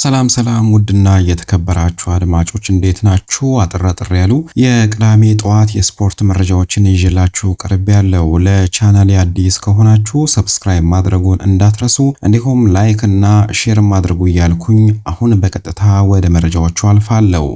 ሰላም ውድና የተከበራችሁ አድማጮች እንዴት ናችሁ? አጥር ያሉ የቅዳሜ ጠዋት የስፖርት መረጃዎችን ይዤላችሁ ቀርቤያለሁ። ለቻናሌ አዲስ ከሆናችሁ ሰብስክራይብ ማድረጉን እንዳትረሱ፣ እንዲሁም ላይክ እና ሼር ማድረጉ እያልኩኝ አሁን በቀጥታ ወደ መረጃዎቹ አልፋለሁ።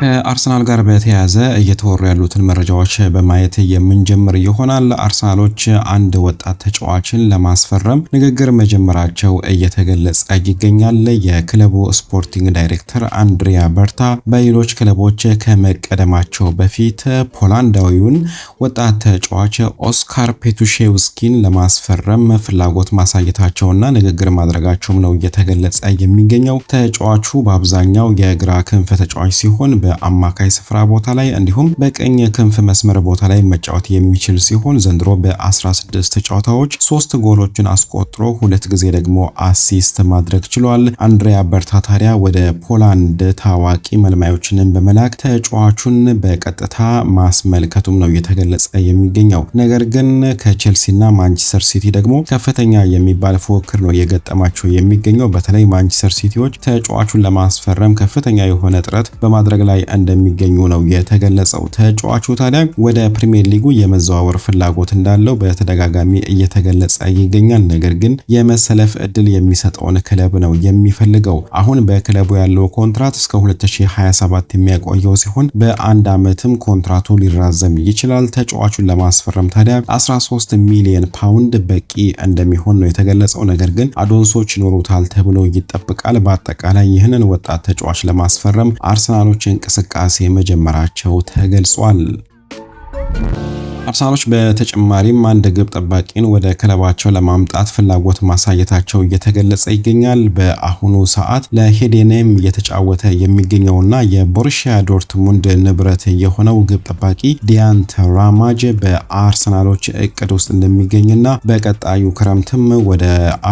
ከአርሰናል ጋር በተያያዘ እየተወሩ ያሉትን መረጃዎች በማየት የምንጀምር ይሆናል። አርሰናሎች አንድ ወጣት ተጫዋችን ለማስፈረም ንግግር መጀመራቸው እየተገለጸ ይገኛል። የክለቡ ስፖርቲንግ ዳይሬክተር አንድሪያ በርታ በሌሎች ክለቦች ከመቀደማቸው በፊት ፖላንዳዊውን ወጣት ተጫዋች ኦስካር ፔቱሼውስኪን ለማስፈረም ፍላጎት ማሳየታቸውና ንግግር ማድረጋቸውም ነው እየተገለጸ የሚገኘው። ተጫዋቹ በአብዛኛው የግራ ክንፍ ተጫዋች ሲሆን በአማካይ ስፍራ ቦታ ላይ እንዲሁም በቀኝ ክንፍ መስመር ቦታ ላይ መጫወት የሚችል ሲሆን ዘንድሮ በ16 ጨዋታዎች 3 ጎሎችን አስቆጥሮ 2 ጊዜ ደግሞ አሲስት ማድረግ ችሏል። አንድሪያ በርታ ታዲያ ወደ ፖላንድ ታዋቂ መልማዮችን በመላክ ተጫዋቹን በቀጥታ ማስመልከቱም ነው እየተገለጸ የሚገኘው። ነገር ግን ከቼልሲና ማንቸስተር ሲቲ ደግሞ ከፍተኛ የሚባል ፉክክር ነው የገጠማቸው የሚገኘው። በተለይ ማንቸስተር ሲቲዎች ተጫዋቹን ለማስፈረም ከፍተኛ የሆነ ጥረት በማድረግ ላይ እንደሚገኙ ነው የተገለጸው። ተጫዋቹ ታዲያ ወደ ፕሪሚየር ሊጉ የመዘዋወር ፍላጎት እንዳለው በተደጋጋሚ እየተገለጸ ይገኛል። ነገር ግን የመሰለፍ እድል የሚሰጠውን ክለብ ነው የሚፈልገው። አሁን በክለቡ ያለው ኮንትራት እስከ 2027 የሚያቆየው ሲሆን በአንድ ዓመትም ኮንትራቱ ሊራዘም ይችላል። ተጫዋቹን ለማስፈረም ታዲያ 13 ሚሊዮን ፓውንድ በቂ እንደሚሆን ነው የተገለጸው። ነገር ግን አዶንሶች ይኖሩታል ተብሎ ይጠበቃል። በአጠቃላይ ይህንን ወጣት ተጫዋች ለማስፈረም አርሰናሎች እንቅስቃሴ መጀመራቸው ተገልጿል። አርሰናሎች በተጨማሪም አንድ ግብ ጠባቂን ወደ ክለባቸው ለማምጣት ፍላጎት ማሳየታቸው እየተገለጸ ይገኛል። በአሁኑ ሰዓት ለሄዴኔም እየተጫወተ የሚገኘውና የቦሩሺያ ዶርትሙንድ ንብረት የሆነው ግብ ጠባቂ ዲያንት ራማጅ በአርሰናሎች እቅድ ውስጥ እንደሚገኝና በቀጣዩ ክረምትም ወደ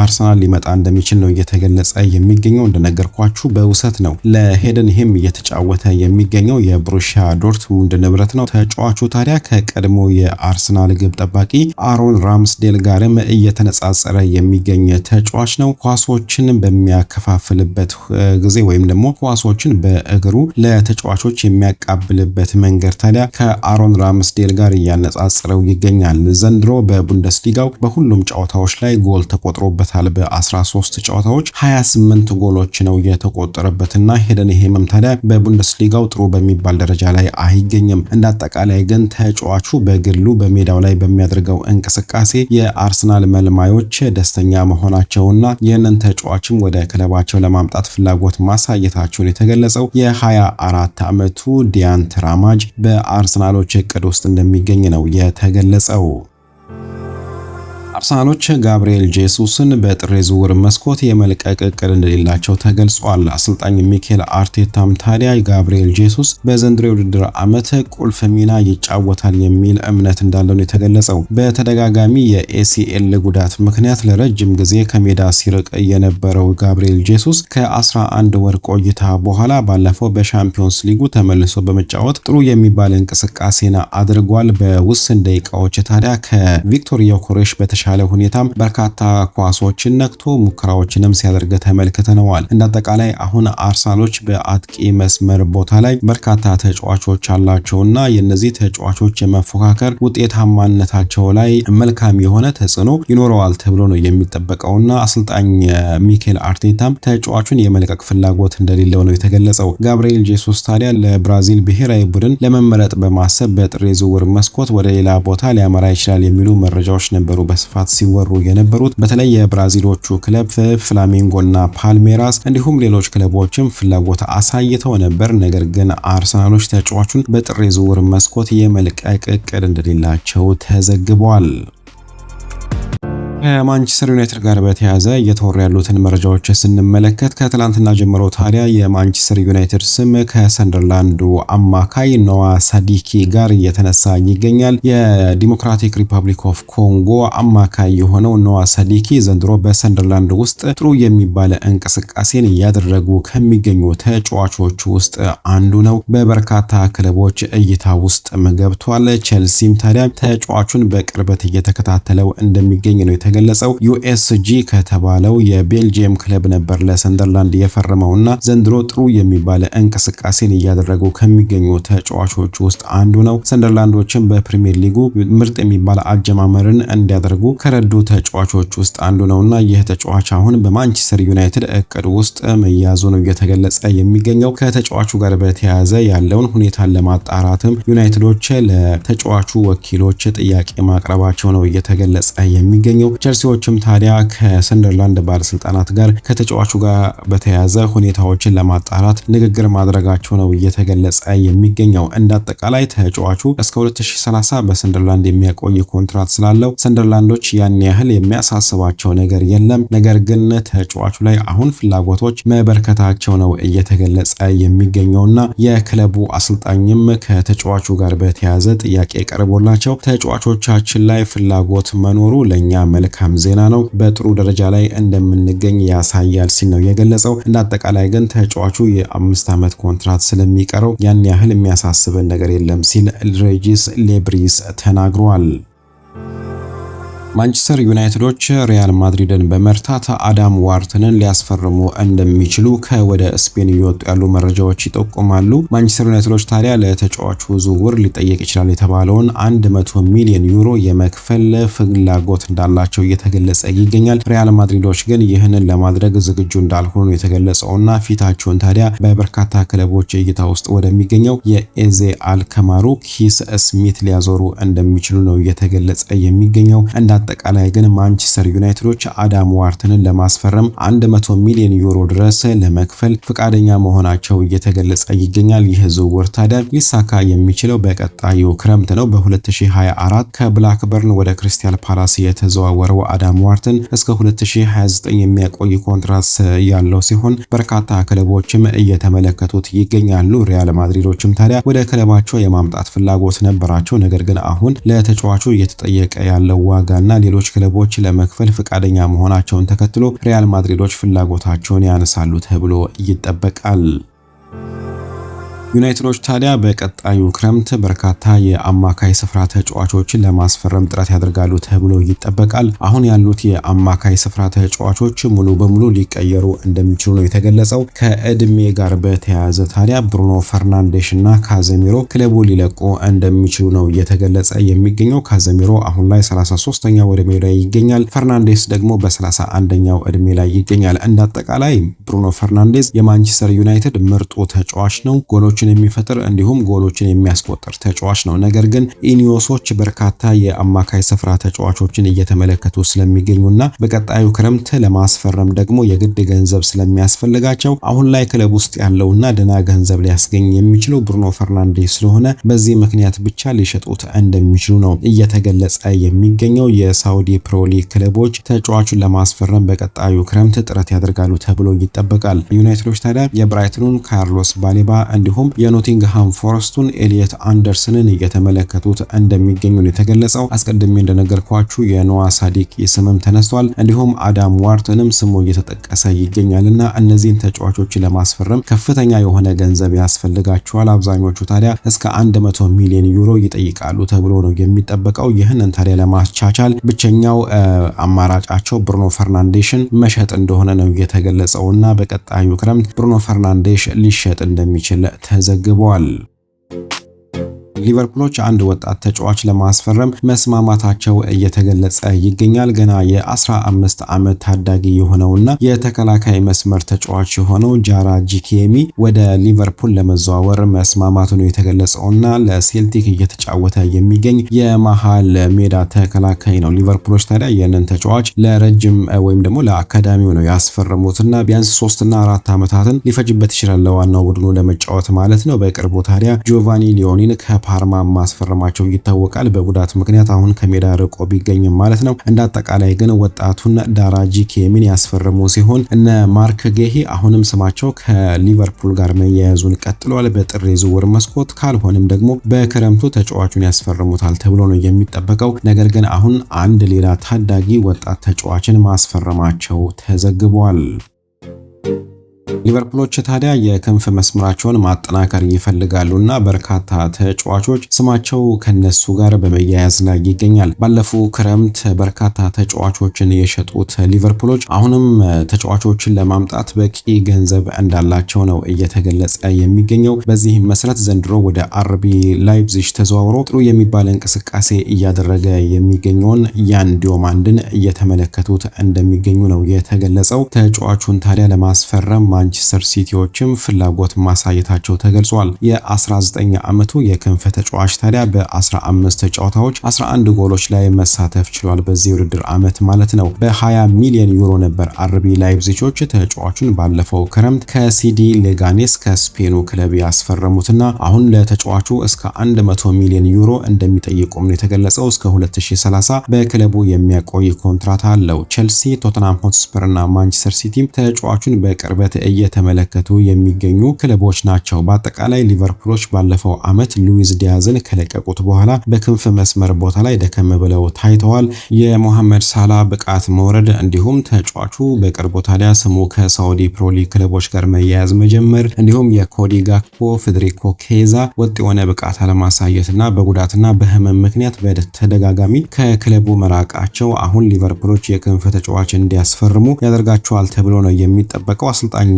አርሰናል ሊመጣ እንደሚችል ነው እየተገለጸ የሚገኘው። እንደነገርኳችሁ በውሰት ነው ለሄደንሄም እየተጫወተ የሚገኘው የቦሩሺያ ዶርትሙንድ ንብረት ነው። ተጫዋቹ ታዲያ ከቀድሞ የአርሰናል ግብ ጠባቂ አሮን ራምስዴል ጋርም እየተነጻጸረ የሚገኝ ተጫዋች ነው። ኳሶችን በሚያከፋፍልበት ጊዜ ወይም ደግሞ ኳሶችን በእግሩ ለተጫዋቾች የሚያቃብልበት መንገድ ታዲያ ከአሮን ራምስዴል ጋር እያነጻጸረው ይገኛል። ዘንድሮ በቡንደስሊጋው በሁሉም ጨዋታዎች ላይ ጎል ተቆጥሮበታል። በ13 ጨዋታዎች 28 ጎሎች ነው የተቆጠረበትና ሄደንሄምም ታዲያ በቡንደስሊጋው ጥሩ በሚባል ደረጃ ላይ አይገኝም። እንዳጠቃላይ ግን ተጫዋቹ በግሉ በሜዳው ላይ በሚያደርገው እንቅስቃሴ የአርሰናል መልማዮች ደስተኛ መሆናቸውና ይህንን ተጫዋችም ወደ ክለባቸው ለማምጣት ፍላጎት ማሳየታቸውን የተገለጸው የ24 ዓመቱ ዲያንት ራማጅ በአርሰናሎች እቅድ ውስጥ እንደሚገኝ ነው የተገለጸው። አርሰናሎች ጋብሪኤል ጄሱስን በጥር ዝውውር መስኮት የመልቀቅ እቅድ እንደሌላቸው ተገልጿል። አሰልጣኝ ሚኬል አርቴታም ታዲያ ጋብሪኤል ጄሱስ በዘንድሮ የውድድር ዓመት ቁልፍ ሚና ይጫወታል የሚል እምነት እንዳለው የተገለጸው። በተደጋጋሚ የኤሲኤል ጉዳት ምክንያት ለረጅም ጊዜ ከሜዳ ሲርቅ የነበረው ጋብሪኤል ጄሱስ ከ11 ወር ቆይታ በኋላ ባለፈው በሻምፒዮንስ ሊጉ ተመልሶ በመጫወት ጥሩ የሚባል እንቅስቃሴን አድርጓል። በውስን ደቂቃዎች ታዲያ ከቪክቶር ዮኬሬሽ በተሻለ ሁኔታም በርካታ ኳሶችን ነክቶ ሙከራዎችንም ሲያደርግ ተመልክተነዋል። እንዳጠቃላይ አሁን አርሰናሎች በአጥቂ መስመር ቦታ ላይ በርካታ ተጫዋቾች አላቸውና የነዚህ ተጫዋቾች የመፎካከር ውጤታማነታቸው ላይ መልካም የሆነ ተጽዕኖ ይኖረዋል ተብሎ ነው የሚጠበቀውና አሰልጣኝ ሚኬል አርቴታም ተጫዋቹን የመልቀቅ ፍላጎት እንደሌለው ነው የተገለጸው። ጋብሪኤል ጄሱስ ታዲያ ለብራዚል ብሔራዊ ቡድን ለመመረጥ በማሰብ በጥር ዝውውር መስኮት ወደ ሌላ ቦታ ሊያመራ ይችላል የሚሉ መረጃዎች ነበሩ በስፋት ሲወሩ የነበሩት። በተለይ የብራዚሎቹ ክለብ ፍላሜንጎና ፓልሜራስ እንዲሁም ሌሎች ክለቦችም ፍላጎት አሳይተው ነበር። ነገር ግን አርሰናሎች ተጫዋቹን በጥር ዝውውር መስኮት የመልቀቅ እቅድ እንደሌላቸው ተዘግቧል። ከማንቸስተር ዩናይትድ ጋር በተያያዘ እየተወሩ ያሉትን መረጃዎች ስንመለከት ከትላንትና ጀምሮ ታዲያ የማንቸስተር ዩናይትድ ስም ከሰንደርላንዱ አማካይ ኖዋ ሳዲኪ ጋር እየተነሳ ይገኛል። የዲሞክራቲክ ሪፐብሊክ ኦፍ ኮንጎ አማካይ የሆነው ኖዋ ሳዲኪ ዘንድሮ በሰንደርላንድ ውስጥ ጥሩ የሚባል እንቅስቃሴን እያደረጉ ከሚገኙ ተጫዋቾች ውስጥ አንዱ ነው። በበርካታ ክለቦች እይታ ውስጥ ገብቷል። ቼልሲም ታዲያ ተጫዋቹን በቅርበት እየተከታተለው እንደሚገኝ ነው የተገለጸው። ዩኤስጂ ከተባለው የቤልጂየም ክለብ ነበር ለሰንደርላንድ የፈረመውና ዘንድሮ ጥሩ የሚባል እንቅስቃሴን እያደረጉ ከሚገኙ ተጫዋቾች ውስጥ አንዱ ነው። ሰንደርላንዶችን በፕሪሚየር ሊጉ ምርጥ የሚባል አጀማመርን እንዲያደርጉ ከረዱ ተጫዋቾች ውስጥ አንዱ ነውና ይህ ተጫዋች አሁን በማንቸስተር ዩናይትድ እቅድ ውስጥ መያዙ ነው እየተገለጸ የሚገኘው። ከተጫዋቹ ጋር በተያያዘ ያለውን ሁኔታን ለማጣራትም ዩናይትዶች ለተጫዋቹ ወኪሎች ጥያቄ ማቅረባቸው ነው እየተገለጸ የሚገኘው። ቸልሲዎችም ታዲያ ከሰንደርላንድ ባለስልጣናት ጋር ከተጫዋቹ ጋር በተያያዘ ሁኔታዎችን ለማጣራት ንግግር ማድረጋቸው ነው እየተገለጸ የሚገኘው። እንዳጠቃላይ ተጫዋቹ እስከ 2030 በሰንደርላንድ የሚያቆይ ኮንትራት ስላለው ሰንደርላንዶች ያን ያህል የሚያሳስባቸው ነገር የለም። ነገር ግን ተጫዋቹ ላይ አሁን ፍላጎቶች መበርከታቸው ነው እየተገለጸ የሚገኘውና የክለቡ አሰልጣኝም ከተጫዋቹ ጋር በተያያዘ ጥያቄ ቀርቦላቸው ተጫዋቾቻችን ላይ ፍላጎት መኖሩ ለኛ መልካም ዜና ነው፣ በጥሩ ደረጃ ላይ እንደምንገኝ ያሳያል ሲል ነው የገለጸው። እንዳጠቃላይ ግን ተጫዋቹ የ5 ዓመት ኮንትራት ስለሚቀረው ያን ያህል የሚያሳስበን ነገር የለም ሲል ሬጂስ ሌብሪስ ተናግሯል። ማንቸስተር ዩናይትዶች ሪያል ማድሪድን በመርታት አዳም ዋርተንን ሊያስፈርሙ እንደሚችሉ ከወደ ስፔን እየወጡ ያሉ መረጃዎች ይጠቁማሉ። ማንቸስተር ዩናይትዶች ታዲያ ለተጫዋቹ ዝውውር ሊጠየቅ ይችላል የተባለውን 100 ሚሊዮን ዩሮ የመክፈል ፍላጎት እንዳላቸው እየተገለጸ ይገኛል። ሪያል ማድሪዶች ግን ይህንን ለማድረግ ዝግጁ እንዳልሆኑ የተገለጸውና ፊታቸውን ታዲያ በበርካታ ክለቦች እይታ ውስጥ ወደሚገኘው የኤዜ አልከማሩ ኪስ ስሚት ሊያዞሩ እንደሚችሉ ነው እየተገለጸ የሚገኘው። አጠቃላይ ግን ማንቸስተር ዩናይትዶች አዳም ዋርተንን ለማስፈረም 100 ሚሊዮን ዩሮ ድረስ ለመክፈል ፈቃደኛ መሆናቸው እየተገለጸ ይገኛል። ይህ ዝውውር ታዲያ ሊሳካ የሚችለው በቀጣዩ ክረምት ነው። በ2024 ከብላክበርን ወደ ክሪስታል ፓላስ የተዘዋወረው አዳም ዋርተን እስከ 2029 የሚያቆይ ኮንትራት ያለው ሲሆን በርካታ ክለቦችም እየተመለከቱት ይገኛሉ። ሪያል ማድሪዶችም ታዲያ ወደ ክለባቸው የማምጣት ፍላጎት ነበራቸው። ነገር ግን አሁን ለተጫዋቹ እየተጠየቀ ያለው ዋጋና ሌሎች ክለቦች ለመክፈል ፈቃደኛ መሆናቸውን ተከትሎ ሪያል ማድሪዶች ፍላጎታቸውን ያነሳሉ ተብሎ ይጠበቃል። ዩናይትዶች ታዲያ በቀጣዩ ክረምት በርካታ የአማካይ ስፍራ ተጫዋቾችን ለማስፈረም ጥረት ያደርጋሉ ተብሎ ይጠበቃል። አሁን ያሉት የአማካይ ስፍራ ተጫዋቾች ሙሉ በሙሉ ሊቀየሩ እንደሚችሉ ነው የተገለጸው። ከእድሜ ጋር በተያያዘ ታዲያ ብሩኖ ፈርናንዴሽ እና ካዘሚሮ ክለቡ ሊለቁ እንደሚችሉ ነው የተገለጸ የሚገኘው። ካዘሚሮ አሁን ላይ 33ኛው እድሜ ላይ ይገኛል። ፈርናንዴስ ደግሞ በ31ኛው እድሜ ላይ ይገኛል። እንዳጠቃላይ ብሩኖ ፈርናንዴስ የማንቸስተር ዩናይትድ ምርጡ ተጫዋች ነው። ጎሎችን የሚፈጥር እንዲሁም ጎሎችን የሚያስቆጥር ተጫዋች ነው። ነገር ግን ኢኒዮሶች በርካታ የአማካይ ስፍራ ተጫዋቾችን እየተመለከቱ ስለሚገኙና በቀጣዩ ክረምት ለማስፈረም ደግሞ የግድ ገንዘብ ስለሚያስፈልጋቸው አሁን ላይ ክለብ ውስጥ ያለውና ደና ገንዘብ ሊያስገኝ የሚችለው ብሩኖ ፈርናንዴስ ስለሆነ በዚህ ምክንያት ብቻ ሊሸጡት እንደሚችሉ ነው እየተገለጸ የሚገኘው። የሳውዲ ፕሮ ሊግ ክለቦች ተጫዋቹን ለማስፈረም በቀጣዩ ክረምት ጥረት ያደርጋሉ ተብሎ ይጠበቃል። ዩናይትዶች ታዲያ የብራይተኑን ካርሎስ ባሌባ እንዲሁም የኖቲንግሃም ፎረስቱን ኤሊየት አንደርሰንን እየተመለከቱት እንደሚገኙ ነው የተገለጸው። አስቀድሜ እንደነገርኳችሁ የኖዋ ሳዲቂ ስምም ተነስቷል። እንዲሁም አዳም ዋርተንም ስሙ እየተጠቀሰ ይገኛልና እነዚህን ተጫዋቾች ለማስፈረም ከፍተኛ የሆነ ገንዘብ ያስፈልጋቸዋል። አብዛኞቹ ታዲያ እስከ 100 ሚሊዮን ዩሮ ይጠይቃሉ ተብሎ ነው የሚጠበቀው። ይህንን ታዲያ ለማስቻቻል ብቸኛው አማራጫቸው ብሩኖ ፈርናንዴሽን መሸጥ እንደሆነ ነው የተገለጸውና በቀጣዩ ክረምት ብሩኖ ፈርናንዴሽ ሊሸጥ እንደሚችል ተዘግቧል። ሊቨርፑሎች አንድ ወጣት ተጫዋች ለማስፈረም መስማማታቸው እየተገለጸ ይገኛል። ገና የ15 ዓመት ታዳጊ የሆነውና የተከላካይ መስመር ተጫዋች የሆነው ጃራ ጂኬሚ ወደ ሊቨርፑል ለመዘዋወር መስማማቱ ነው የተገለጸውና ለሴልቲክ እየተጫወተ የሚገኝ የመሃል ሜዳ ተከላካይ ነው። ሊቨርፑሎች ታዲያ ይህንን ተጫዋች ለረጅም ወይም ደግሞ ለአካዳሚው ነው ያስፈረሙትና ቢያንስ 3 እና 4 ዓመታትን ሊፈጅበት ይችላል ለዋናው ቡድኑ ለመጫወት ማለት ነው። በቅርቡ ታዲያ ጆቫኒ ሊዮኒን ፓርማ ማስፈረማቸው ይታወቃል። በጉዳት ምክንያት አሁን ከሜዳ ርቆ ቢገኝም ማለት ነው። እንዳጠቃላይ ግን ወጣቱን ዳራጂ ኬሚን ያስፈረሙ ሲሆን እነ ማርክ ጌሂ አሁንም ስማቸው ከሊቨርፑል ጋር መያያዙን ቀጥሏል። በጥር የዝውውር መስኮት ካልሆነም ደግሞ በክረምቱ ተጫዋቹን ያስፈርሙታል ተብሎ ነው የሚጠበቀው። ነገር ግን አሁን አንድ ሌላ ታዳጊ ወጣት ተጫዋችን ማስፈረማቸው ተዘግቧል። ሊቨርፑሎች ታዲያ የክንፍ መስመራቸውን ማጠናከር ይፈልጋሉና በርካታ ተጫዋቾች ስማቸው ከነሱ ጋር በመያያዝ ላይ ይገኛል። ባለፈው ክረምት በርካታ ተጫዋቾችን የሸጡት ሊቨርፑሎች አሁንም ተጫዋቾችን ለማምጣት በቂ ገንዘብ እንዳላቸው ነው እየተገለጸ የሚገኘው። በዚህም መሰረት ዘንድሮ ወደ አርቢ ላይፕዚግ ተዘዋውሮ ጥሩ የሚባል እንቅስቃሴ እያደረገ የሚገኘውን ያን ዲዮማንድን እየተመለከቱት እንደሚገኙ ነው የተገለጸው። ተጫዋቹን ታዲያ ለማስፈረም ማንቸስተር ሲቲዎችም ፍላጎት ማሳየታቸው ተገልጿል። የ19 ዓመቱ የክንፍ ተጫዋች ታዲያ በ15 ጨዋታዎች 11 ጎሎች ላይ መሳተፍ ችሏል። በዚህ ውድድር ዓመት ማለት ነው። በ20 ሚሊዮን ዩሮ ነበር አርቢ ላይፕዚጎች ተጫዋቹን ባለፈው ክረምት ከሲዲ ሌጋኔስ ከስፔኑ ክለብ ያስፈረሙትና አሁን ለተጫዋቹ እስከ 100 ሚሊዮን ዩሮ እንደሚጠይቁም ነው የተገለጸው። እስከ 2030 በክለቡ የሚያቆይ ኮንትራት አለው። ቼልሲ፣ ቶተንሃም ሆትስፐር እና ማንቸስተር ሲቲ ተጫዋቹን በቅርበት እየተመለከቱ የሚገኙ ክለቦች ናቸው። በአጠቃላይ ሊቨርፑሎች ባለፈው ዓመት ሉዊስ ዲያዝን ከለቀቁት በኋላ በክንፍ መስመር ቦታ ላይ ደከም ብለው ታይተዋል። የሞሐመድ ሳላ ብቃት መውረድ እንዲሁም ተጫዋቹ በቅርቡ ታዲያ ስሙ ከሳውዲ ፕሮ ሊግ ክለቦች ጋር መያያዝ መጀመር እንዲሁም የኮዲ ጋክፖ፣ ፌዴሪኮ ኬዛ ወጥ የሆነ ብቃት አለማሳየትና በጉዳትና በህመም ምክንያት በተደጋጋሚ ከክለቡ መራቃቸው አሁን ሊቨርፑሎች የክንፍ ተጫዋች እንዲያስፈርሙ ያደርጋቸዋል ተብሎ ነው የሚጠበቀው። አሰልጣኝ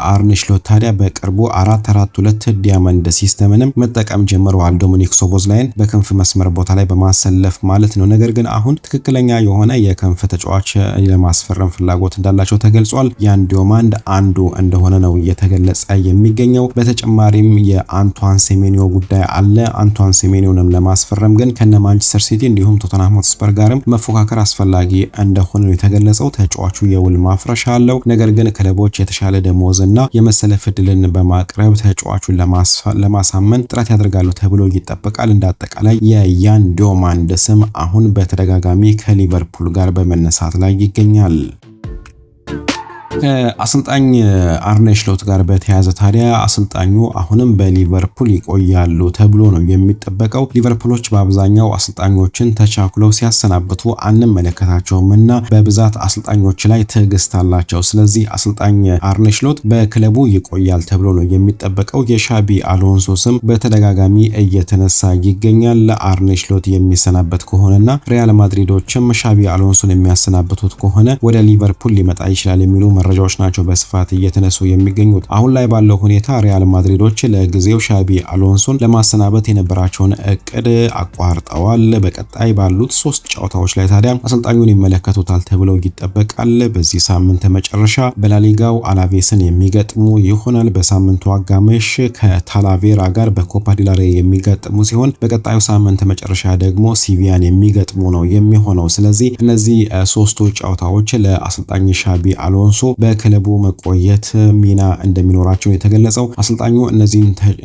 አርኔ ስሎት ታዲያ በቅርቡ 4-4-2 ዲያመንድ ሲስተምንም መጠቀም ጀምረዋል። ዶሚኒክ ሶቦዝላይን በክንፍ መስመር ቦታ ላይ በማሰለፍ ማለት ነው። ነገር ግን አሁን ትክክለኛ የሆነ የክንፍ ተጫዋች ለማስፈረም ፍላጎት እንዳላቸው ተገልጿል። ያን ዲዮማንድ አንዱ እንደሆነ ነው እየተገለጸ የሚገኘው። በተጨማሪም የአንቷን ሴሜኒዮ ጉዳይ አለ። አንቷን ሴሜኒዮንም ለማስፈረም ግን ከነ ማንቸስተር ሲቲ እንዲሁም ቶተንሃም ሆትስፐር ጋርም መፎካከር አስፈላጊ እንደሆነ ነው የተገለጸው። ተጫዋቹ የውል ማፍረሻ አለው። ነገር ግን ክለቦች የተሻለ ደሞዝና የመሰለፍ ዕድልን በማቅረብ ተጫዋቹን ለማሳመን ጥረት ያደርጋሉ ተብሎ ይጠበቃል። እንዳጠቃላይ የያን ዲዮማንድ ስም አሁን በተደጋጋሚ ከሊቨርፑል ጋር በመነሳት ላይ ይገኛል። ከአሰልጣኝ አርኔ ስሎት ጋር በተያያዘ ታዲያ አሰልጣኙ አሁንም በሊቨርፑል ይቆያሉ ተብሎ ነው የሚጠበቀው። ሊቨርፑሎች በአብዛኛው አሰልጣኞችን ተቻኩለው ሲያሰናብቱ አንመለከታቸውምና በብዛት አሰልጣኞች ላይ ትዕግስት አላቸው። ስለዚህ አሰልጣኝ አርኔ ስሎት በክለቡ ይቆያል ተብሎ ነው የሚጠበቀው። የሻቢ አሎንሶ ስም በተደጋጋሚ እየተነሳ ይገኛል። አርኔ ስሎት የሚሰናበት ከሆነና ሪያል ማድሪዶችም ሻቢ አሎንሶን የሚያሰናብቱት ከሆነ ወደ ሊቨርፑል ሊመጣ ይችላል የሚሉ መረጃዎች ናቸው በስፋት እየተነሱ የሚገኙት። አሁን ላይ ባለው ሁኔታ ሪያል ማድሪዶች ለጊዜው ሻቢ አሎንሶን ለማሰናበት የነበራቸውን እቅድ አቋርጠዋል። በቀጣይ ባሉት 3 ጨዋታዎች ላይ ታዲያ አሰልጣኙን ይመለከቱታል ተብለው ይጠበቃል። በዚህ ሳምንት መጨረሻ በላሊጋው አላቬስን የሚገጥሙ ይሆናል። በሳምንቱ አጋማሽ ከታላቬራ ጋር በኮፓ ዲላሬ የሚገጥሙ ሲሆን በቀጣዩ ሳምንት መጨረሻ ደግሞ ሲቪያን የሚገጥሙ ነው የሚሆነው። ስለዚህ እነዚህ 3ቱ ጨዋታዎች ለአሰልጣኝ ሻቢ አሎንሶ በክለቡ መቆየት ሚና እንደሚኖራቸው የተገለጸው። አሰልጣኙ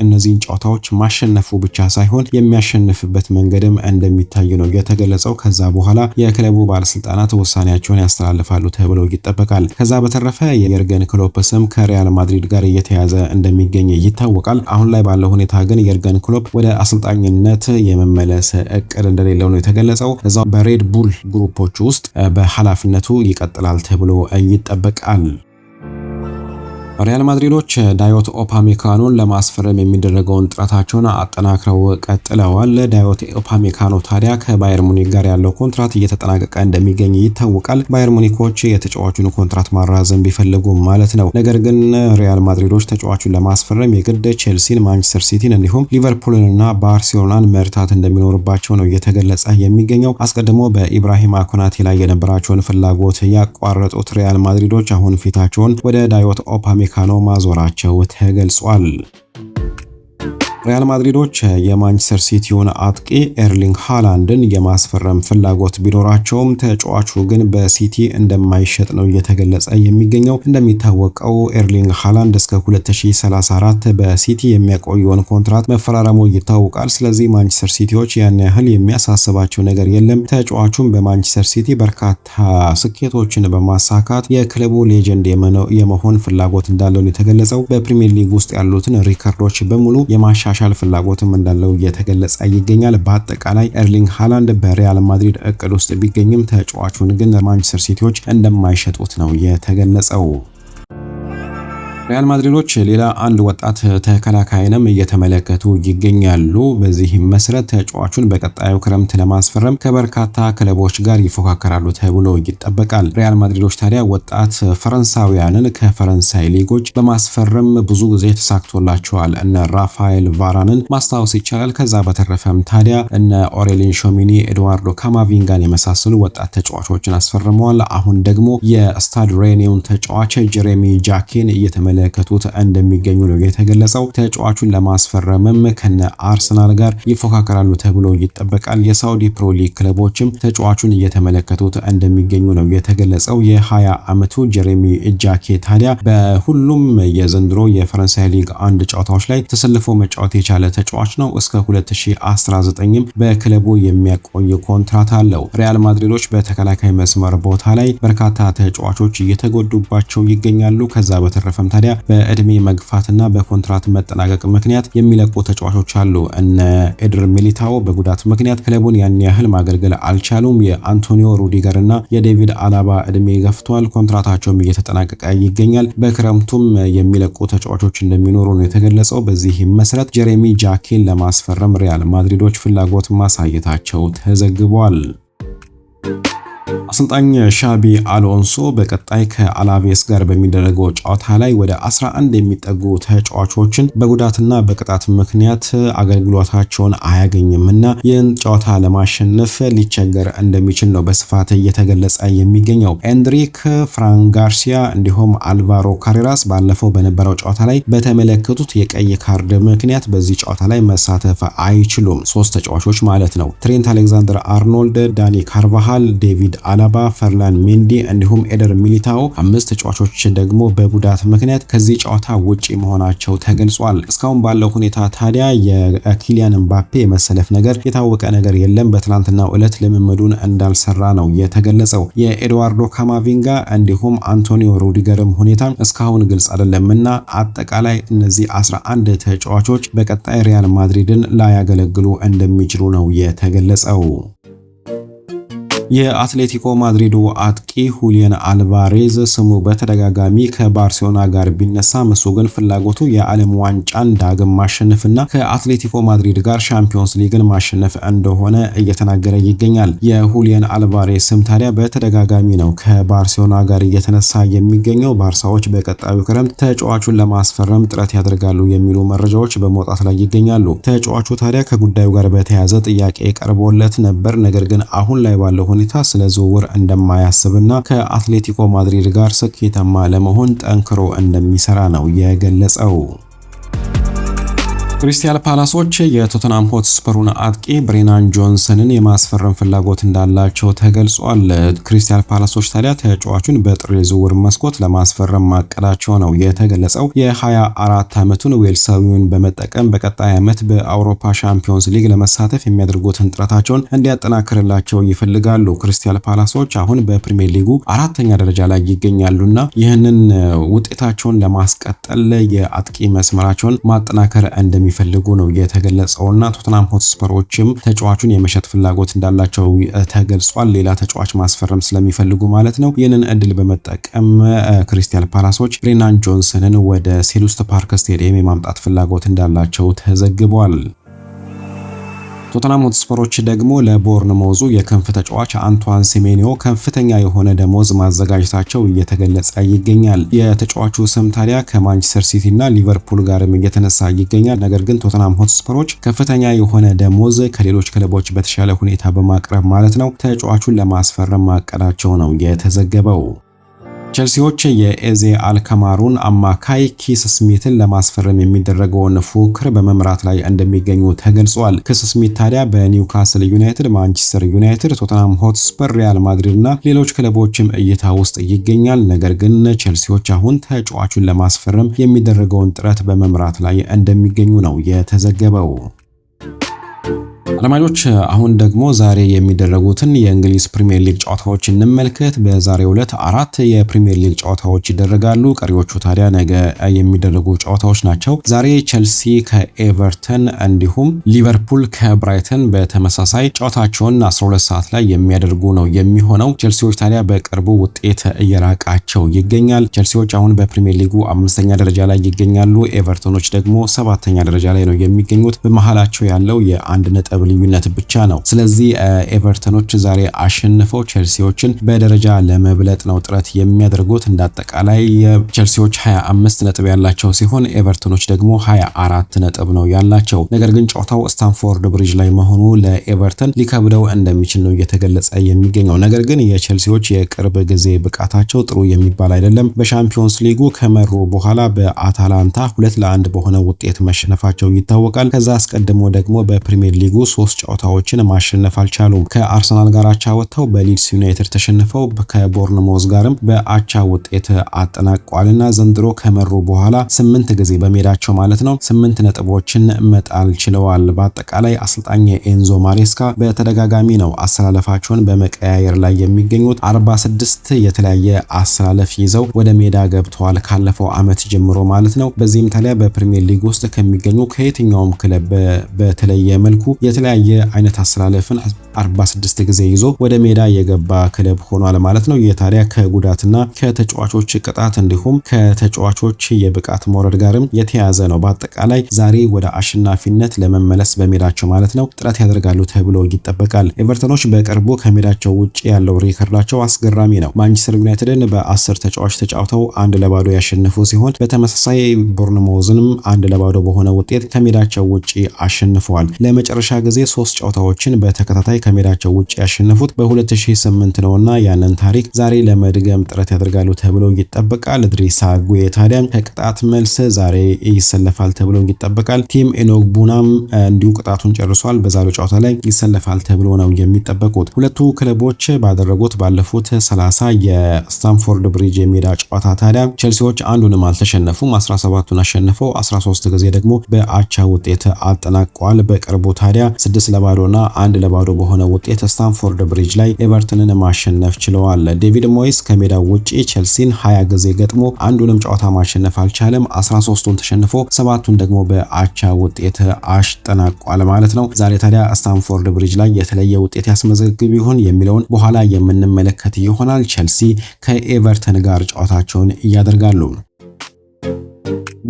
እነዚህን ጨዋታዎች ማሸነፉ ብቻ ሳይሆን የሚያሸንፍበት መንገድም እንደሚታይ ነው የተገለጸው። ከዛ በኋላ የክለቡ ባለስልጣናት ውሳኔያቸውን ያስተላልፋሉ ተብሎ ይጠበቃል። ከዛ በተረፈ የየርገን ክሎፕ ስም ከሪያል ማድሪድ ጋር እየተያዘ እንደሚገኝ ይታወቃል። አሁን ላይ ባለው ሁኔታ ግን የርገን ክሎፕ ወደ አሰልጣኝነት የመመለስ እቅድ እንደሌለው ነው የተገለጸው። እዛው በሬድ ቡል ግሩፖች ውስጥ በኃላፊነቱ ይቀጥላል ተብሎ ይጠበቃል። ሪያል ማድሪዶች ዳዮት ኦፓሜካኖን ለማስፈረም የሚደረገውን ጥረታቸውን አጠናክረው ቀጥለዋል። ዳዮት ኦፓሜካኖ ታዲያ ከባየር ሙኒክ ጋር ያለው ኮንትራት እየተጠናቀቀ እንደሚገኝ ይታወቃል። ባየር ሙኒኮች የተጫዋቹን ኮንትራት ማራዘም ቢፈልጉም ማለት ነው። ነገር ግን ሪያል ማድሪዶች ተጫዋቹን ለማስፈረም የግድ ቼልሲን፣ ማንቸስተር ሲቲን እንዲሁም ሊቨርፑልንና ባርሴሎናን መርታት እንደሚኖርባቸው ነው እየተገለጸ የሚገኘው። አስቀድሞ በኢብራሂማ ኮናቴ ላይ የነበራቸውን ፍላጎት ያቋረጡት ሪያል ማድሪዶች አሁን ፊታቸውን ወደ ዳዮት ኦፓሜካኖ ማዞራቸው ተገልጿል። ሪያል ማድሪዶች የማንቸስተር ሲቲውን አጥቂ ኤርሊንግ ሃላንድን የማስፈረም ፍላጎት ቢኖራቸውም ተጫዋቹ ግን በሲቲ እንደማይሸጥ ነው እየተገለጸ የሚገኘው። እንደሚታወቀው ኤርሊንግ ሃላንድ እስከ 2034 በሲቲ የሚያቆየውን ኮንትራት መፈራረሙ ይታወቃል። ስለዚህ ማንቸስተር ሲቲዎች ያን ያህል የሚያሳስባቸው ነገር የለም። ተጫዋቹም በማንቸስተር ሲቲ በርካታ ስኬቶችን በማሳካት የክለቡ ሌጀንድ የመሆን ፍላጎት እንዳለው የተገለጸው። በፕሪሚየር ሊግ ውስጥ ያሉትን ሪከርዶች በሙሉ የማሻሻል ፍላጎትም እንዳለው እየተገለጸ ይገኛል። በአጠቃላይ ኤርሊንግ ሃላንድ በሪያል ማድሪድ እቅድ ውስጥ ቢገኝም ተጫዋቹን ግን ማንቸስተር ሲቲዎች እንደማይሸጡት ነው የተገለጸው። ሪያል ማድሪዶች ሌላ አንድ ወጣት ተከላካይንም እየተመለከቱ ይገኛሉ። በዚህም መሰረት ተጫዋቹን በቀጣዩ ክረምት ለማስፈረም ከበርካታ ክለቦች ጋር ይፎካከራሉ ተብሎ ይጠበቃል። ሪያል ማድሪዶች ታዲያ ወጣት ፈረንሳውያንን ከፈረንሳይ ሊጎች በማስፈረም ብዙ ጊዜ ተሳክቶላቸዋል። እነ ራፋኤል ቫራንን ማስታወስ ይቻላል። ከዛ በተረፈም ታዲያ እነ ኦሬሊን ሾሚኒ፣ ኤድዋርዶ ካማቪንጋን የመሳሰሉ ወጣት ተጫዋቾችን አስፈርመዋል። አሁን ደግሞ የስታድ ሬኔውን ተጫዋች ጄሬሚ ጃኬን እየተመለከቱት እንደሚገኙ ነው የተገለጸው። ተጫዋቹን ለማስፈረምም ከነ አርሰናል ጋር ይፎካከራሉ ተብሎ ይጠበቃል። የሳውዲ ፕሮ ሊግ ክለቦችም ተጫዋቹን እየተመለከቱት እንደሚገኙ ነው የተገለጸው። የ20 ዓመቱ ጄሬሚ ጃኬ ታዲያ በሁሉም የዘንድሮ የፈረንሳይ ሊግ አንድ ጨዋታዎች ላይ ተሰልፎ መጫወት የቻለ ተጫዋች ነው። እስከ 2019ም በክለቡ የሚያቆይ ኮንትራት አለው። ሪያል ማድሪዶች በተከላካይ መስመር ቦታ ላይ በርካታ ተጫዋቾች እየተጎዱባቸው ይገኛሉ። ከዛ በተረፈም ታዲያ በእድሜ መግፋትና በኮንትራት መጠናቀቅ ምክንያት የሚለቁ ተጫዋቾች አሉ። እነ ኤድር ሚሊታኦ በጉዳት ምክንያት ክለቡን ያን ያህል ማገልገል አልቻሉም። የአንቶኒዮ ሩዲገር እና የዴቪድ አላባ እድሜ ገፍቷል። ኮንትራታቸውም እየተጠናቀቀ ይገኛል። በክረምቱም የሚለቁ ተጫዋቾች እንደሚኖሩ ነው የተገለጸው። በዚህ መሰረት ጄሬሚ ጃኬን ለማስፈረም ሪያል ማድሪዶች ፍላጎት ማሳየታቸው ተዘግቧል። አሰልጣኝ ሻቢ አሎንሶ በቀጣይ ከአላቬስ ጋር በሚደረገው ጨዋታ ላይ ወደ 11 የሚጠጉ ተጫዋቾችን በጉዳትና በቅጣት ምክንያት አገልግሎታቸውን አያገኝምና ይህን ጨዋታ ለማሸነፍ ሊቸገር እንደሚችል ነው በስፋት እየተገለጸ የሚገኘው። ኤንድሪክ፣ ፍራን ጋርሲያ እንዲሁም አልቫሮ ካሬራስ ባለፈው በነበረው ጨዋታ ላይ በተመለከቱት የቀይ ካርድ ምክንያት በዚህ ጨዋታ ላይ መሳተፍ አይችሉም። 3 ተጫዋቾች ማለት ነው። ትሬንት አሌክዛንደር አርኖልድ፣ ዳኒ ካርቫሃል፣ ዴቪድ አላባ፣ ፈርላን ሜንዲ እንዲሁም ኤደር ሚሊታኦ 5 ተጫዋቾች ደግሞ በጉዳት ምክንያት ከዚህ ጨዋታ ውጪ መሆናቸው ተገልጿል። እስካሁን ባለው ሁኔታ ታዲያ የኪሊያን ምባፔ የመሰለፍ ነገር የታወቀ ነገር የለም። በትላንትናው ዕለት ልምምዱን እንዳልሰራ ነው የተገለጸው። የኤድዋርዶ ካማቪንጋ እንዲሁም አንቶኒዮ ሩዲገርም ሁኔታ እስካሁን ግልጽ አይደለምና አጠቃላይ እነዚህ 11 ተጫዋቾች በቀጣይ ሪያል ማድሪድን ላያገለግሉ እንደሚችሉ ነው የተገለጸው። የአትሌቲኮ ማድሪዱ አጥቂ ሁሊያን አልቫሬዝ ስሙ በተደጋጋሚ ከባርሴሎና ጋር ቢነሳም እሱ ግን ፍላጎቱ የዓለም ዋንጫን ዳግም ማሸነፍና ከአትሌቲኮ ማድሪድ ጋር ሻምፒዮንስ ሊግን ማሸነፍ እንደሆነ እየተናገረ ይገኛል። የሁሊያን አልቫሬዝ ስም ታዲያ በተደጋጋሚ ነው ከባርሴሎና ጋር እየተነሳ የሚገኘው። ባርሳዎች በቀጣዩ ክረምት ተጫዋቹን ለማስፈረም ጥረት ያደርጋሉ የሚሉ መረጃዎች በመውጣት ላይ ይገኛሉ። ተጫዋቹ ታዲያ ከጉዳዩ ጋር በተያያዘ ጥያቄ ቀርቦለት ነበር። ነገር ግን አሁን ላይ ባለው ሁኔታ ስለ ዝውውር እንደማያስብና ከአትሌቲኮ ማድሪድ ጋር ስኬታማ ለመሆን ጠንክሮ እንደሚሰራ ነው የገለጸው። ክሪስታል ፓላሶች የቶተንሃም ሆትስፐሩን አጥቂ ብሬናን ጆንሰንን የማስፈረም ፍላጎት እንዳላቸው ተገልጿል። ክሪስታል ፓላሶች ታዲያ ተጫዋቹን በጥር የዝውውር መስኮት ለማስፈረም ማቀዳቸው ነው የተገለጸው። የ24 ዓመቱን ዌልሳዊውን በመጠቀም በቀጣይ ዓመት በአውሮፓ ሻምፒዮንስ ሊግ ለመሳተፍ የሚያደርጉትን ጥረታቸውን እንዲያጠናክርላቸው ይፈልጋሉ። ክሪስታል ፓላሶች አሁን በፕሪሚየር ሊጉ 4ኛ ደረጃ ላይ ይገኛሉና ይህንን ውጤታቸውን ለማስቀጠል የአጥቂ መስመራቸውን ማጠናከር እንደሚፈልጉ ነው የተገለጸውና ቶተንሃም ሆትስፐሮችም ተጫዋቹን የመሸጥ ፍላጎት እንዳላቸው ተገልጿል። ሌላ ተጫዋች ማስፈረም ስለሚፈልጉ ማለት ነው። ይህንን እድል በመጠቀም ክሪስታል ፓላሶች ብሬናን ጆንሰንን ወደ ሴሉስት ፓርክ ስቴዲየም የማምጣት ፍላጎት እንዳላቸው ተዘግቧል። ቶተንሃም ሆትስፐሮች ደግሞ ለቦርንሞዙ የክንፍ ተጫዋች አንቷን ሴሜኒዮ ከፍተኛ የሆነ ደሞዝ ማዘጋጀታቸው እየተገለጸ ይገኛል። የተጫዋቹ ስም ታዲያ ከማንቸስተር ሲቲ እና ሊቨርፑል ጋርም እየተነሳ ይገኛል። ነገር ግን ቶተንሃም ሆትስፐሮች ከፍተኛ የሆነ ደሞዝ ከሌሎች ክለቦች በተሻለ ሁኔታ በማቅረብ ማለት ነው ተጫዋቹን ለማስፈረም ማቀዳቸው ነው የተዘገበው። ቼልሲዎች የኤዜ አልከማሩን አማካይ ኪስ ስሚትን ለማስፈረም የሚደረገውን ፉክክር በመምራት ላይ እንደሚገኙ ተገልጿል። ኪስ ስሚት ታዲያ በኒውካስል ዩናይትድ፣ ማንቸስተር ዩናይትድ፣ ቶተንሃም ሆትስፐር፣ ሪያል ማድሪድ እና ሌሎች ክለቦችም እይታ ውስጥ ይገኛል። ነገር ግን ቼልሲዎች አሁን ተጫዋቹን ለማስፈረም የሚደረገውን ጥረት በመምራት ላይ እንደሚገኙ ነው የተዘገበው። አድማጮች አሁን ደግሞ ዛሬ የሚደረጉትን የእንግሊዝ ፕሪሚየር ሊግ ጨዋታዎች እንመልከት። በዛሬው ዕለት 4 የፕሪሚየር ሊግ ጨዋታዎች ይደረጋሉ። ቀሪዎቹ ታዲያ ነገ የሚደረጉ ጨዋታዎች ናቸው። ዛሬ ቼልሲ ከኤቨርተን እንዲሁም ሊቨርፑል ከብራይተን በተመሳሳይ ጨዋታቸውን 12 ሰዓት ላይ የሚያደርጉ ነው የሚሆነው። ቼልሲዎች ታዲያ በቅርቡ ውጤት እየራቃቸው ይገኛል። ቼልሲዎች አሁን በፕሪሚየር ሊጉ 5ኛ ደረጃ ላይ ይገኛሉ። ኤቨርተኖች ደግሞ 7ኛ ደረጃ ላይ ነው የሚገኙት። በመሃላቸው ያለው የአንድ ነጥብ ልዩነት ብቻ ነው። ስለዚህ ኤቨርተኖች ዛሬ አሸንፈው ቼልሲዎችን በደረጃ ለመብለጥ ነው ጥረት የሚያደርጉት። እንዳጠቃላይ ቼልሲዎች 25 ነጥብ ያላቸው ሲሆን ኤቨርተኖች ደግሞ 24 ነጥብ ነው ያላቸው። ነገር ግን ጨዋታው ስታንፎርድ ብሪጅ ላይ መሆኑ ለኤቨርተን ሊከብደው እንደሚችል ነው እየተገለጸ የሚገኘው። ነገር ግን የቼልሲዎች የቅርብ ጊዜ ብቃታቸው ጥሩ የሚባል አይደለም። በሻምፒዮንስ ሊጉ ከመሩ በኋላ በአታላንታ 2-1 በሆነ ውጤት መሸነፋቸው ይታወቃል። ከዛ አስቀድሞ ደግሞ በፕሪሚየር ሊጉ 3 ጨዋታዎችን ማሸነፍ አልቻሉም። ከአርሰናል ጋር አቻ ወጥተው በሊድስ ዩናይትድ ተሸንፈው ከቦርንሞዝ ጋርም በአቻ ውጤት አጠናቋልና ዘንድሮ ከመሩ በኋላ 8 ጊዜ በሜዳቸው ማለት ነው 8 ነጥቦችን መጣል ችለዋል። በአጠቃላይ አሰልጣኝ ኤንዞ ማሬስካ በተደጋጋሚ ነው አሰላለፋቸውን በመቀያየር ላይ የሚገኙት። 46 የተለያየ አሰላለፍ ይዘው ወደ ሜዳ ገብተዋል ካለፈው ዓመት ጀምሮ ማለት ነው። በዚህም ታዲያ በፕሪሚየር ሊግ ውስጥ ከሚገኙ ከየትኛውም ክለብ በተለየ መልኩ የተለያየ አይነት አሰላለፍን 46 ጊዜ ይዞ ወደ ሜዳ የገባ ክለብ ሆኗል ማለት ነው። የታዲያ ከጉዳትና ከተጫዋቾች ቅጣት እንዲሁም ከተጫዋቾች የብቃት መውረድ ጋርም የተያዘ ነው። በአጠቃላይ ዛሬ ወደ አሸናፊነት ለመመለስ በሜዳቸው ማለት ነው ጥረት ያደርጋሉ ተብሎ ይጠበቃል። ኤቨርተኖች በቅርቡ ከሜዳቸው ውጪ ያለው ሪከርዳቸው አስገራሚ ነው። ማንቸስተር ዩናይትድን በ10 ተጫዋች ተጫውተው 1-0 ያሸነፉ ሲሆን በተመሳሳይ ቦርንሞዝንም 1-0 በሆነ ውጤት ከሜዳቸው ውጪ አሸንፈዋል። ለመጨረሻ ጊዜ 3 ጨዋታዎችን በተከታታይ ከሜዳቸው ውጪ ያሸነፉት በ2008 ነውና ያንን ታሪክ ዛሬ ለመድገም ጥረት ያደርጋሉ ተብሎ ይጠበቃል። ኢድሪሳ ጉዬ ታዲያ ከቅጣት መልስ ዛሬ ይሰለፋል ተብሎ ይጠበቃል። ቲም ኤኖግቡናም እንዲሁ ቅጣቱን ጨርሷል። በዛሬው ጨዋታ ላይ ይሰለፋል ተብሎ ነው የሚጠበቁት። ሁለቱ ክለቦች ባደረጉት ባለፉት 30 የስታንፎርድ ብሪጅ የሜዳ ጨዋታ ታዲያ ቼልሲዎች አንዱንም አልተሸነፉም። 17ቱን አሸንፈው 13 ጊዜ ደግሞ በአቻ ውጤት አጠናቀዋል። በቅርቡ ታዲያ 6-0 እና 1-0 በሆነ ውጤት ስታንፎርድ ብሪጅ ላይ ኤቨርተንን ማሸነፍ ችለዋል። ዴቪድ ሞይስ ከሜዳው ውጪ ቼልሲን 20 ጊዜ ገጥሞ አንዱንም ጨዋታ ማሸነፍ አልቻለም። 13ቱን ተሸንፎ 7ቱን ደግሞ በአቻ ውጤት አጠናቋል ማለት ነው። ዛሬ ታዲያ ስታንፎርድ ብሪጅ ላይ የተለየ ውጤት ያስመዘግብ ይሆን የሚለውን በኋላ የምንመለከት ይሆናል። ቼልሲ ከኤቨርተን ጋር ጨዋታቸውን ያደርጋሉ።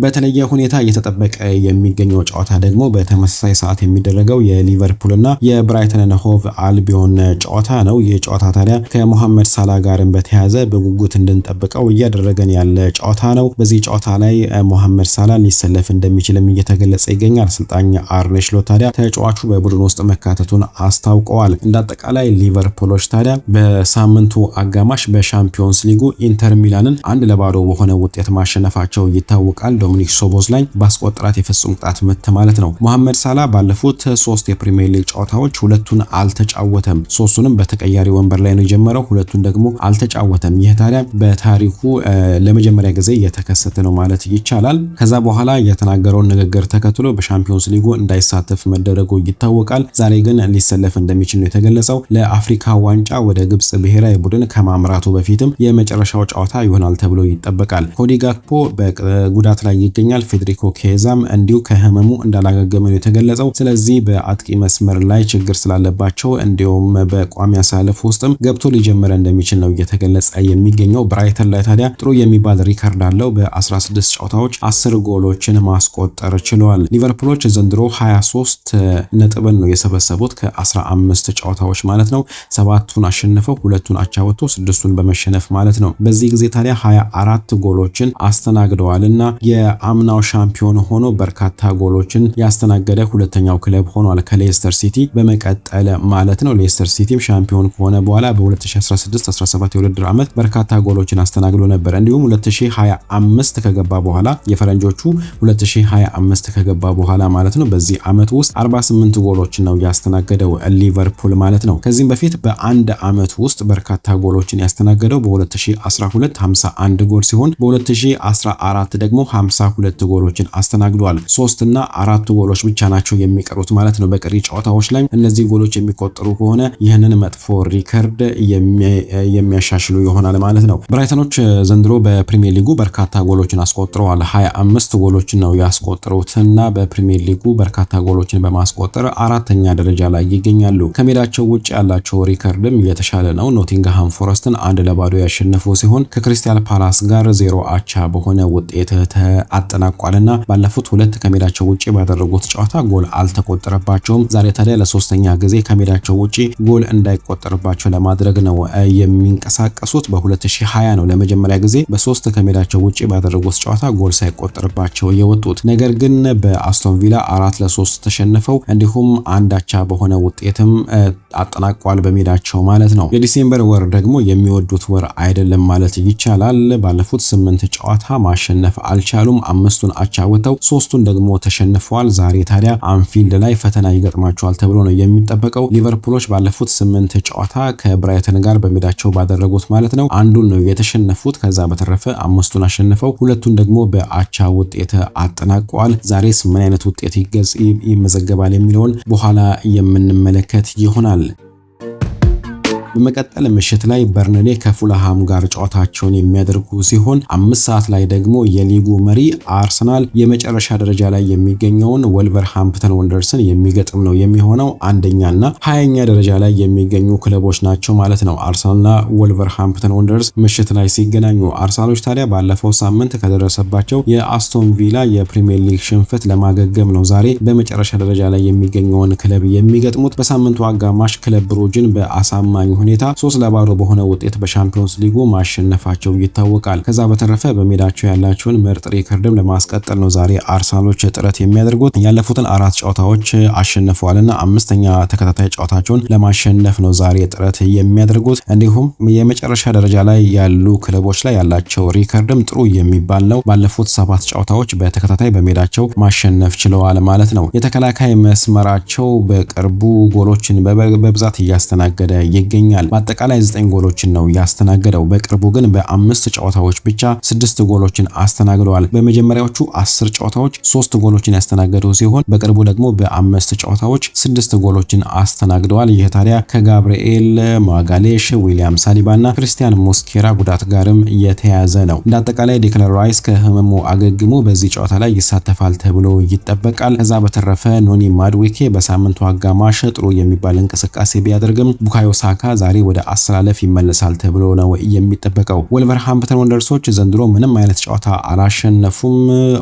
በተለየ ሁኔታ እየተጠበቀ የሚገኘው ጨዋታ ደግሞ በተመሳሳይ ሰዓት የሚደረገው የሊቨርፑልና የብራይተን ሆቭ አልቢዮን ጨዋታ ነው። ይህ ጨዋታ ታዲያ ከሞሐመድ ሳላ ጋርም በተያያዘ በጉጉት እንድንጠብቀው እያደረገን ያለ ጨዋታ ነው። በዚህ ጨዋታ ላይ ሞሐመድ ሳላ ሊሰለፍ እንደሚችልም እየተገለጸ ይገኛል። አሰልጣኝ አርኔ ስሎት ታዲያ ተጫዋቹ በቡድን ውስጥ መካተቱን አስታውቀዋል። እንዳጠቃላይ ሊቨርፑሎች ታዲያ በሳምንቱ አጋማሽ በሻምፒዮንስ ሊጉ ኢንተር ሚላንን 1-0 በሆነ ውጤት ማሸነፋቸው ይታወቃል። ዶሚኒክ ሶቦስላይ ባስቆጠራት የፍጹም ቅጣት ምት ማለት ነው። መሐመድ ሳላ ባለፉት 3 የፕሪሚየር ሊግ ጨዋታዎች ሁለቱን አልተጫወተም። 3ቱንም በተቀያሪ ወንበር ላይ ነው የጀመረው፣ ሁለቱን ደግሞ አልተጫወተም። ይህ ታዲያ በታሪኩ ለመጀመሪያ ጊዜ የተከሰተ ነው ማለት ይቻላል። ከዛ በኋላ የተናገረውን ንግግር ተከትሎ በሻምፒዮንስ ሊጉ እንዳይሳተፍ መደረጉ ይታወቃል። ዛሬ ግን ሊሰለፍ እንደሚችል ነው የተገለጸው። ለአፍሪካ ዋንጫ ወደ ግብጽ ብሔራዊ ቡድን ከማምራቱ በፊትም የመጨረሻው ጨዋታ ይሆናል ተብሎ ይጠበቃል። ኮዲ ጋክፖ በጉዳት ላይ ይገኛል። ፌዴሪኮ ኬዛም እንዲሁ ከህመሙ እንዳላገገመ ነው የተገለጸው። ስለዚህ በአጥቂ መስመር ላይ ችግር ስላለባቸው እንዲሁም በቋሚ አሰላለፍ ውስጥም ገብቶ ሊጀምር እንደሚችል ነው እየተገለጸ የሚገኘው። ብራይተን ላይ ታዲያ ጥሩ የሚባል ሪከርድ አለው። በ16 ጨዋታዎች 10 ጎሎችን ማስቆጠር ችለዋል። ሊቨርፑሎች ዘንድሮ 23 ነጥብን ነው የሰበሰቡት ከ15 ጨዋታዎች ማለት ነው። 7ቱን አሸንፈው 2ቱን አቻ ወጥተው 6ቱን በመሸነፍ ማለት ነው። በዚህ ጊዜ ታዲያ 24 ጎሎችን አስተናግደዋልና የአምናው ሻምፒዮን ሆኖ በርካታ ጎሎችን ያስተናገደ ሁለተኛው ክለብ ሆኗል ከሌስተር ሲቲ በመቀጠል ማለት ነው። ሌስተር ሲቲም ሻምፒዮን ከሆነ በኋላ በ2016-17 የውድድር ዓመት በርካታ ጎሎችን አስተናግዶ ነበር። እንዲሁም 2025 ከገባ በኋላ የፈረንጆቹ 2025 ከገባ በኋላ ማለት ነው በዚህ ዓመት ውስጥ 48 ጎሎችን ነው ያስተናገደው ሊቨርፑል ማለት ነው። ከዚህም በፊት በአንድ ዓመት ውስጥ በርካታ ጎሎችን ያስተናገደው በ2012 51 ጎል ሲሆን በ2014 ደግሞ 52 ጎሎችን አስተናግዷል። 3 እና 4 ጎሎች ብቻ ናቸው የሚቀሩት ማለት ነው በቀሪ ጨዋታዎች ላይ። እነዚህ ጎሎች የሚቆጠሩ ከሆነ ይህንን መጥፎ ሪከርድ የሚያሻሽሉ ይሆናል ማለት ነው። ብራይተኖች ዘንድሮ በፕሪሚየር ሊጉ በርካታ ጎሎችን አስቆጥረዋል። 25 ጎሎችን ነው ያስቆጠሩትና በፕሪሚየር ሊጉ በርካታ ጎሎችን በማስቆጠር አራተኛ ደረጃ ላይ ይገኛሉ። ከሜዳቸው ውጭ ያላቸው ሪከርድም የተሻለ ነው። ኖቲንግሃም ፎረስትን 1-0 ያሸነፉ ሲሆን ከክሪስታል ፓላስ ጋር 0 አቻ በሆነ ውጤት አጠናቋልና ባለፉት 2 ከሜዳቸው ውጪ ባደረጉት ጨዋታ ጎል አልተቆጠረባቸውም። ዛሬ ታዲያ ለሶስተኛ ጊዜ ከሜዳቸው ውጪ ጎል እንዳይቆጠርባቸው ለማድረግ ነው የሚንቀሳቀሱት። በ2020 ነው ለመጀመሪያ ጊዜ በ3 ከሜዳቸው ውጪ ባደረጉት ጨዋታ ጎል ሳይቆጠርባቸው የወጡት። ነገር ግን በአስቶን ቪላ 4-3 ተሸንፈው እንዲሁም 1 አቻ በሆነ ውጤትም አጠናቋል በሜዳቸው ማለት ነው። የዲሴምበር ወር ደግሞ የሚወዱት ወር አይደለም ማለት ይቻላል። ባለፉት 8 ጨዋታ ማሸነፍ አልቻሉም። 5ቱን አቻ ወጥተው 3ቱን ደግሞ ተሸንፈዋል። ዛሬ ታዲያ አንፊልድ ላይ ፈተና ይገጥማቸዋል ተብሎ ነው የሚጠበቀው። ሊቨርፑሎች ባለፉት 8 ጨዋታ ከብራይተን ጋር በሜዳቸው ባደረጉት ማለት ነው አንዱን ነው የተሸነፉት። ከዛ በተረፈ 5ቱን አሸንፈው 2ቱን ደግሞ በአቻ ውጤት አጠናቀዋል። ዛሬስ ምን አይነት ውጤት ይመዘገባል የሚለውን በኋላ የምንመለከት ይሆናል። በመቀጠል ምሽት ላይ በርንሌ ከፉልሃም ጋር ጨዋታቸውን የሚያደርጉ ሲሆን 5 ሰዓት ላይ ደግሞ የሊጉ መሪ አርሰናል የመጨረሻ ደረጃ ላይ የሚገኘውን ወልቨርሃምፕተን ወንደርስን የሚገጥም ነው የሚሆነው። አንደኛና 20ኛ ደረጃ ላይ የሚገኙ ክለቦች ናቸው ማለት ነው አርሰናልና ወልቨርሃምፕተን ወንደርስ ምሽት ላይ ሲገናኙ። አርሰናሎች ታዲያ ባለፈው ሳምንት ከደረሰባቸው የአስቶን ቪላ የፕሪሚየር ሊግ ሽንፈት ለማገገም ነው ዛሬ በመጨረሻ ደረጃ ላይ የሚገኘውን ክለብ የሚገጥሙት። በሳምንቱ አጋማሽ ክለብ ብሩጅን በአሳማኝ ሁኔታ 3-0 በሆነ ውጤት በሻምፒዮንስ ሊጉ ማሸነፋቸው ይታወቃል። ከዛ በተረፈ በሜዳቸው ያላቸውን ምርጥ ሪከርድም ለማስቀጠል ነው ዛሬ አርሰናሎች ጥረት የሚያደርጉት። ያለፉትን 4 ጨዋታዎች አሸንፈዋልና 5ኛ ተከታታይ ጨዋታቸውን ለማሸነፍ ነው ዛሬ ጥረት የሚያደርጉት። እንዲሁም የመጨረሻ ደረጃ ላይ ያሉ ክለቦች ላይ ያላቸው ሪከርድም ጥሩ የሚባል ነው። ባለፉት 7 ጨዋታዎች በተከታታይ በሜዳቸው ማሸነፍ ችለዋል ማለት ነው። የተከላካይ መስመራቸው በቅርቡ ጎሎችን በብዛት እያስተናገደ ይገኛል። በአጠቃላይ 9 ጎሎችን ነው ያስተናገደው። በቅርቡ ግን በ5 ጨዋታዎች ብቻ 6 ጎሎችን አስተናግደዋል። በመጀመሪያዎቹ 10 ጨዋታዎች 3 ጎሎችን ያስተናገዱ ሲሆን በቅርቡ ደግሞ በ5 ጨዋታዎች 6 ጎሎችን አስተናግደዋል። ይህ ታዲያ ከጋብርኤል ማጋሌሽ፣ ዊሊያም ሳሊባና ክሪስቲያን ሞስኬራ ጉዳት ጋርም የተያያዘ ነው። እንደ አጠቃላይ ዴክላን ራይስ ከህመሙ አገግሞ በዚህ ጨዋታ ላይ ይሳተፋል ተብሎ ይጠበቃል። ከዛ በተረፈ ኖኒ ማድዌኬ በሳምንቱ አጋማሽ ጥሩ የሚባል እንቅስቃሴ ቢያደርግም ቡካዮ ሳካ ዛሬ ወደ አሰላለፍ ይመለሳል ተብሎ ነው የሚጠበቀው። ወልቨርሃምፕተን ወንደርሶች ዘንድሮ ምንም አይነት ጨዋታ አላሸነፉም።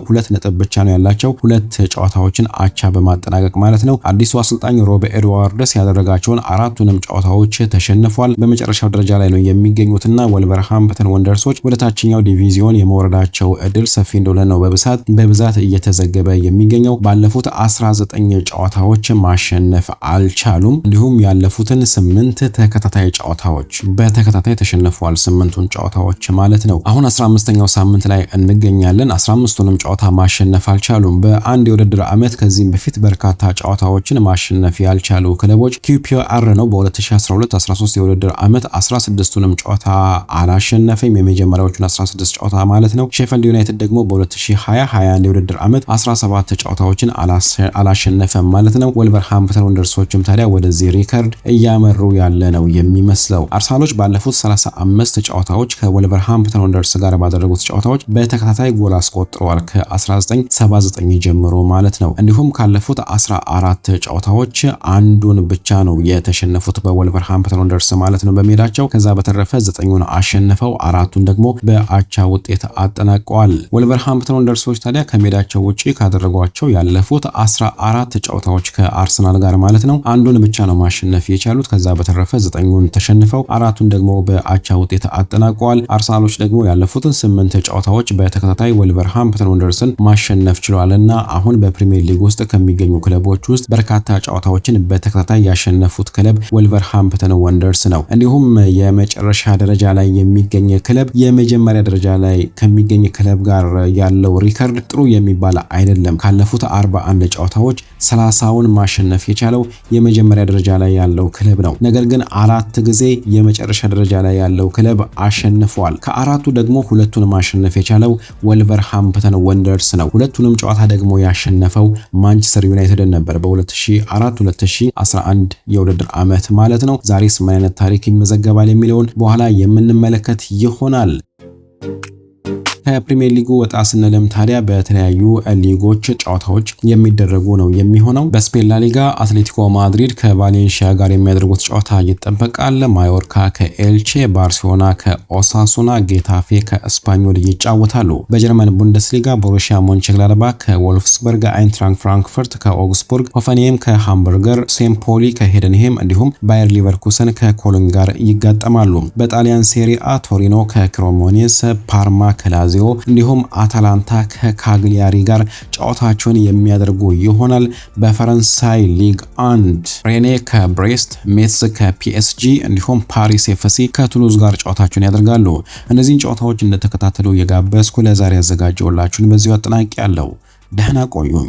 2 ነጥብ ብቻ ነው ያላቸው 2 ጨዋታዎችን አቻ በማጠናቀቅ ማለት ነው። አዲሱ አሰልጣኝ ሮብ ኤድዋርድስ ያደረጋቸውን 4ቱንም ጨዋታዎች ተሸንፏል። በመጨረሻው ደረጃ ላይ ነው የሚገኙትና ወልቨርሃምፕተን ወንደርሶች ወደ ታችኛው ዲቪዚዮን የመውረዳቸው እድል ሰፊ እንደሆነ ነው በብዛት እየተዘገበ የሚገኘው። ባለፉት 19 ጨዋታዎች ማሸነፍ አልቻሉም። እንዲሁም ያለፉትን 8 ተከታታይ ጨዋታዎች በተከታታይ ተሸንፈዋል። 8ቱን ጨዋታዎች ማለት ነው። አሁን 15ኛው ሳምንት ላይ እንገኛለን። 15ቱንም ጨዋታ ማሸነፍ አልቻሉም። በአንድ የውድድር ዓመት ከዚህም በፊት በርካታ ጨዋታዎችን ማሸነፍ ያልቻሉ ክለቦች QPR ነው። በ2012-13 የውድድር ዓመት 16ቱንም ጨዋታ አላሸነፈም። የመጀመሪያዎቹን 16 ጨዋታ ማለት ነው። ሼፊልድ ዩናይትድ ደግሞ በ2020-21 የውድድር ዓመት 17 ጨዋታዎችን አላሸነፈም ማለት ነው። ወልቨርሃምፕተን ወንደርሶችም ታዲያ ወደዚህ ሪከርድ እያመሩ ያለ ነው የሚመስለው። አርሰናሎች ባለፉት 35 ጨዋታዎች ከወልቨርሃምፕተን ወንደርስ ጋር ባደረጉት ጨዋታዎች በተከታታይ ጎል አስቆጥረዋል ከ1979 ጀምሮ ማለት ነው። እንዲሁም ካለፉት 14 ጨዋታዎች አንዱን ብቻ ነው የተሸነፉት በወልቨርሃምፕተን ወንደርስ ማለት ነው በሜዳቸው። ከዛ በተረፈ 9ን አሸንፈው 4ቱን ደግሞ በአቻ ውጤት አጠናቀዋል። ወልቨርሃምፕተን ወንደርሶች ታዲያ ከሜዳቸው ውጪ ካደረጓቸው ያለፉት 14 ጨዋታዎች ከአርሰናል ጋር ማለት ነው አንዱን ብቻ ነው ማሸነፍ የቻሉት። ከዛ በተረፈ 9ን ተሸንፈው 4ቱን ደግሞ በአቻ ውጤት አጠናቀዋል። አርሰናሎች ደግሞ ያለፉትን 8 ጨዋታዎች በተከታታይ ወልቨርሃምፕተን ወንደርስን ማሸነፍ ችሏልና አሁን በፕሪሚየር ሊግ ውስጥ ከሚገኙ ክለቦች ውስጥ በርካታ ጨዋታዎችን በተከታታይ ያሸነፉት ክለብ ወልቨርሃምፕተን ወንደርስ ነው። እንዲሁም የመጨረሻ ደረጃ ላይ የሚገኝ ክለብ የመጀመሪያ ደረጃ ላይ ከሚገኝ ክለብ ጋር ያለው ሪከርድ ጥሩ የሚባል አይደለም። ካለፉት 41 ጨዋታዎች 30ውን ማሸነፍ የቻለው የመጀመሪያ ደረጃ ላይ ያለው ክለብ ነው። ነገር ግን 4 ጊዜ የመጨረሻ ደረጃ ላይ ያለው ክለብ አሸንፏል። ከአራቱ ደግሞ ሁለቱን ማሸነፍ የቻለው ወልቨርሃምፕተን ወንደርስ ነው። ሁለቱንም ጨዋታ ደግሞ ያሸነፈው ማንቸስተር ዩናይትድ ነበር በ2004-2011 የውድድር ዓመት ማለት ነው። ዛሬስ ምን አይነት ታሪክ ይመዘገባል የሚለውን በኋላ የምንመለከት ይሆናል። ከፕሪሚየር ሊጉ ወጣ ስንልም ታዲያ በተለያዩ ሊጎች ጨዋታዎች የሚደረጉ ነው የሚሆነው። በስፔን ላሊጋ አትሌቲኮ ማድሪድ ከቫሌንሺያ ጋር የሚያደርጉት ጨዋታ ይጠበቃል። ማዮርካ ከኤልቼ፣ ባርሴሎና ከኦሳሱና፣ ጌታፌ ከስፓኞል ይጫወታሉ። በጀርመን ቡንደስሊጋ ቦሩሲያ ሞንቸንግላድባክ ከወልፍስበርግ፣ አይንትራንክ ፍራንክፈርት ከኦግስቡርግ፣ ሆፈንሄም ከሃምበርገር፣ ሴምፖሊ ከሄደንሄም እንዲሁም ባየር ሊቨርኩሰን ከኮሎኝ ጋር ይጋጠማሉ። በጣሊያን ሴሪአ ቶሪኖ ከክሮሞኔስ፣ ፓርማ ከላዚዮ እንዲሁም አታላንታ ከካግሊያሪ ጋር ጨዋታቸውን የሚያደርጉ ይሆናል። በፈረንሳይ ሊግ 1 ሬኔ ከብሬስት፣ ሜትስ ከፒኤስጂ እንዲሁም ፓሪስ ኤፍሲ ከቱሉዝ ጋር ጨዋታቸውን ያደርጋሉ። እነዚህን ጨዋታዎች እንደተከታተሉ የጋበዝኩ ለዛሬ ያዘጋጀውላችሁን በዚሁ አጠናቅቄያለሁ። ደህና ቆዩኝ።